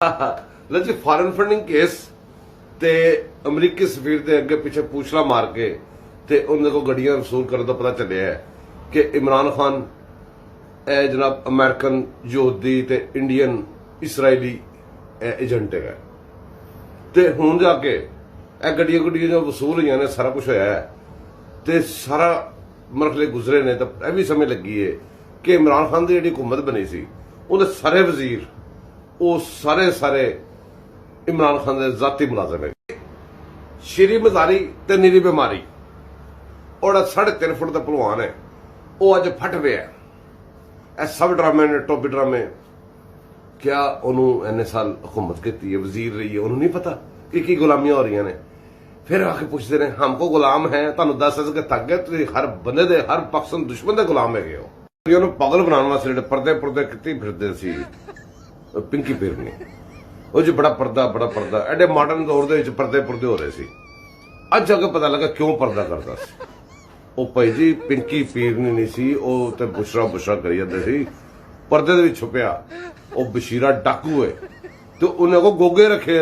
लो जी foreign funding case ते अमरीकी सफीर के अगे पिछे पूछला मार के ते उन्हें को गड्डियां वसूल करने का पता चलिया है कि इमरान खान ए जनाब अमेरिकन यहूदी ते इंडियन इसराइली एजेंट है ते हुण जाके ए गड्डियां गुड्डियां जो वसूल हुई ने सारा कुछ होया है ते सारा मरहले गुजरे ने तो यह भी समय लगी है कि इमरान खान की जी हुकूमत बनी सी उन्हें सारे वजीर वो सारे इमरान खान के जाती मुलाजम है। श्री मजारी ते नीरी बीमारी और 3.5 फुट का भलवान है वह अज फट पे है। सब ड्रामे ने टोपी ड्रामे क्या उन्होंने इन्ने साल हुकूमत की है वजीर रही है उन्होंने नहीं पता कि गुलामियां हो रही ने। फिर आके पूछते रहे हमको गुलाम है तुहानू दस के थक गए तुम हर बंदे दे हर पक्ष दुश्मन के गुलाम है हो। पागल बनाने वास्ते जो परदे पुरदे कितने फिरते सी पिंकी पीरनी वो जी बड़ा पर्दा एडे मॉडर्न दौर के परदे पुरदे हो रहे थे। अज जाके पता लगा क्यों पर्दा करता भाई जी पिंकी पीरनी नहीं सी तो बुशरा करी जाते सी परदे छुपया वो बशीरा डाकू है तो उन्हें को गोगे रखे